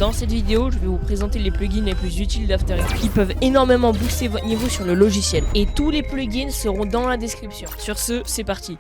Dans cette vidéo, je vais vous présenter les plugins les plus utiles d'After Effects qui peuvent énormément booster votre niveau sur le logiciel. Et tous les plugins seront dans la description. Sur ce, c'est parti.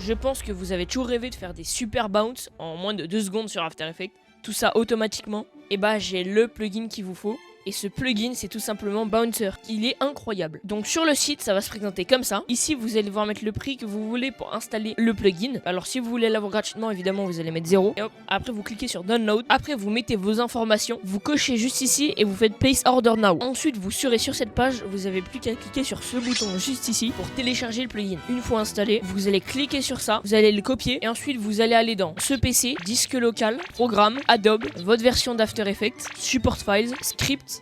Je pense que vous avez toujours rêvé de faire des super bounce en moins de 2 secondes sur After Effects. Tout ça automatiquement. Et bah j'ai le plugin qu'il vous faut. Et ce plugin, c'est tout simplement Bouncer. Il est incroyable. Donc sur le site, ça va se présenter comme ça. Ici, vous allez devoir mettre le prix que vous voulez pour installer le plugin. Alors si vous voulez l'avoir gratuitement, évidemment, vous allez mettre 0. Et hop, après vous cliquez sur Download. Après, vous mettez vos informations. Vous cochez juste ici et vous faites Place Order Now. Ensuite, vous serez sur cette page. Vous avez plus qu'à cliquer sur ce bouton juste ici pour télécharger le plugin. Une fois installé, vous allez cliquer sur ça. Vous allez le copier. Et ensuite, vous allez aller dans ce PC, disque local, programme, Adobe, votre version d'After Effects, Support Files,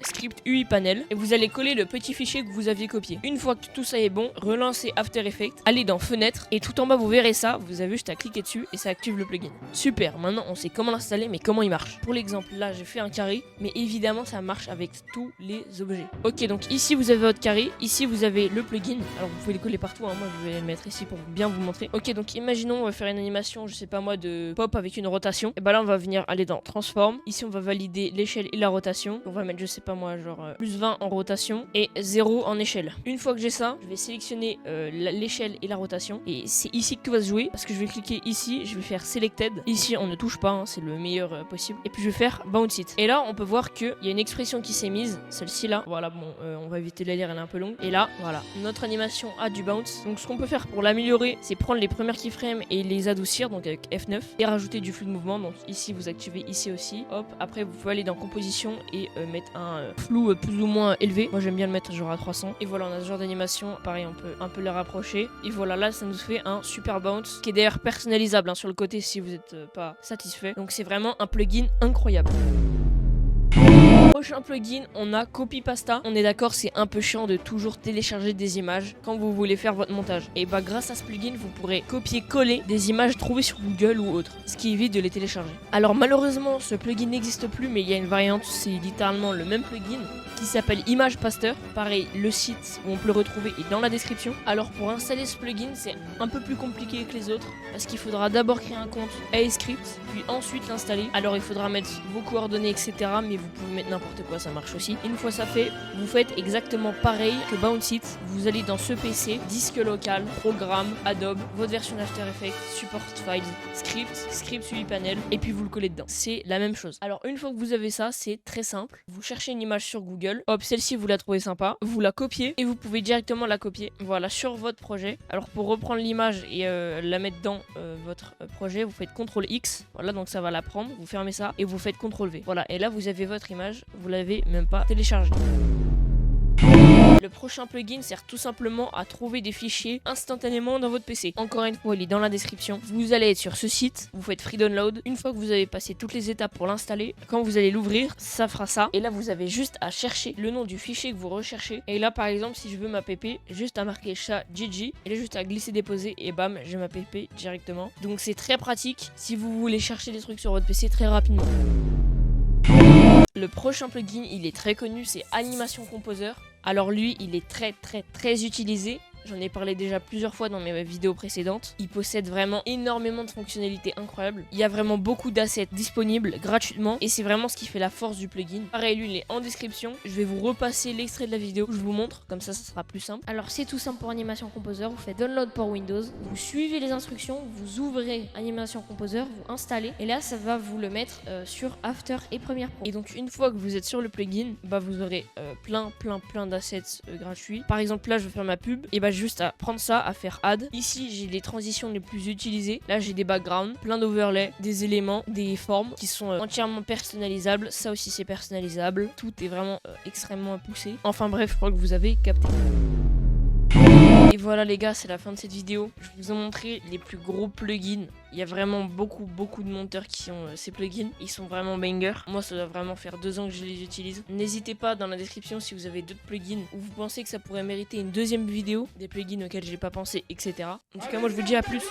Script UI Panel, et vous allez coller le petit fichier que vous aviez copié. Une fois que tout ça est bon, relancez After Effects, allez dans Fenêtre, et tout en bas vous verrez ça, vous avez juste à cliquer dessus et ça active le plugin. Super, maintenant on sait comment l'installer, mais comment il marche. Pour l'exemple, là j'ai fait un carré, mais évidemment ça marche avec tous les objets. Ok, donc ici vous avez votre carré, ici vous avez le plugin, alors vous pouvez le coller partout, hein. Moi je vais le mettre ici pour bien vous montrer. Ok, donc imaginons on va faire une animation, je sais pas moi, de pop avec une rotation, et bah là on va venir aller dans Transform, ici on va valider l'échelle et la rotation, on va mettre je sais pas moi genre plus 20 en rotation et 0 en échelle. Une fois que j'ai ça, je vais sélectionner l'échelle et la rotation, et c'est ici que tout va se jouer parce que je vais cliquer ici, je vais faire Selected, ici on ne touche pas, hein, c'est le meilleur possible, et puis je vais faire Bounce It. Et là on peut voir qu'il y a une expression qui s'est mise, celle-ci là, voilà, bon on va éviter de la lire, elle est un peu longue, et là voilà, notre animation a du bounce. Donc ce qu'on peut faire pour l'améliorer, c'est prendre les premières keyframes et les adoucir, donc avec F9, et rajouter du flou de mouvement. Donc ici vous activez ici aussi, hop, après vous pouvez aller dans composition et mettre un flou plus ou moins élevé. Moi j'aime bien le mettre genre à 300, et voilà, on a ce genre d'animation, pareil on peut un peu les rapprocher, et voilà, là ça nous fait un super bounce qui est d'ailleurs personnalisable, hein, sur le côté si vous n'êtes pas satisfait. Donc c'est vraiment un plugin incroyable. Prochain plugin, on a Copy Pasta. On est d'accord, c'est un peu chiant de toujours télécharger des images quand vous voulez faire votre montage. Et bah grâce à ce plugin, vous pourrez copier-coller des images trouvées sur Google ou autre, ce qui évite de les télécharger. Alors malheureusement, ce plugin n'existe plus, mais il y a une variante, c'est littéralement le même plugin qui s'appelle Image Pasteur. Pareil, le site où on peut le retrouver est dans la description. Alors pour installer ce plugin, c'est un peu plus compliqué que les autres parce qu'il faudra d'abord créer un compte AEScript, puis ensuite l'installer. Alors il faudra mettre vos coordonnées, etc. Mais vous pouvez mettre n'importe quoi, ça marche aussi. Une fois ça fait, vous faites exactement pareil que Bounce It. Vous allez dans ce PC, disque local, programme, Adobe, votre version d'After Effects, Support Files, Script UI Panel, et puis vous le collez dedans. C'est la même chose. Alors une fois que vous avez ça, c'est très simple. Vous cherchez une image sur Google, hop, celle-ci vous la trouvez sympa, vous la copiez et vous pouvez directement la copier, voilà, sur votre projet. Alors pour reprendre l'image et la mettre dans votre projet, vous faites CTRL X, voilà, donc ça va la prendre, vous fermez ça et vous faites CTRL V. Voilà, et là vous avez votre image, vous l'avez même pas téléchargée. Le prochain plugin sert tout simplement à trouver des fichiers instantanément dans votre PC. Encore une fois, il est dans la description. Vous allez être sur ce site, vous faites Free Download. Une fois que vous avez passé toutes les étapes pour l'installer, quand vous allez l'ouvrir, ça fera ça. Et là, vous avez juste à chercher le nom du fichier que vous recherchez. Et là, par exemple, si je veux ma pp, juste à marquer chat GG, et là, juste à glisser déposer, et bam, j'ai ma pp directement. Donc c'est très pratique si vous voulez chercher des trucs sur votre PC très rapidement. Le prochain plugin, il est très connu, c'est Animation Composer. Alors lui, il est très utilisé. J'en ai parlé déjà plusieurs fois dans mes vidéos précédentes. Il possède vraiment énormément de fonctionnalités incroyables. Il y a vraiment beaucoup d'assets disponibles gratuitement et c'est vraiment ce qui fait la force du plugin. Pareil, lui il est en description. Je vais vous repasser l'extrait de la vidéo que je vous montre, comme ça sera plus simple. Alors c'est tout simple pour Animation Composer. Vous faites Download pour Windows, vous suivez les instructions, vous ouvrez Animation Composer, vous installez et là ça va vous le mettre sur After et Premiere Pro. Et donc une fois que vous êtes sur le plugin, bah vous aurez plein d'assets gratuits. Par exemple là je vais faire ma pub et bah juste à prendre ça, à faire add. Ici j'ai les transitions les plus utilisées. Là j'ai des backgrounds, plein d'overlays, des éléments, des formes qui sont entièrement personnalisables. Ça aussi c'est personnalisable. Tout est vraiment extrêmement poussé. Enfin bref, je crois que vous avez capté. Et voilà les gars, c'est la fin de cette vidéo. Je vous ai montré les plus gros plugins. Il y a vraiment beaucoup de monteurs qui ont ces plugins. Ils sont vraiment bangers. Moi, ça doit vraiment faire 2 ans que je les utilise. N'hésitez pas dans la description si vous avez d'autres plugins ou vous pensez que ça pourrait mériter une deuxième vidéo, des plugins auxquels j'ai pas pensé, etc. En tout cas, moi, je vous dis à plus.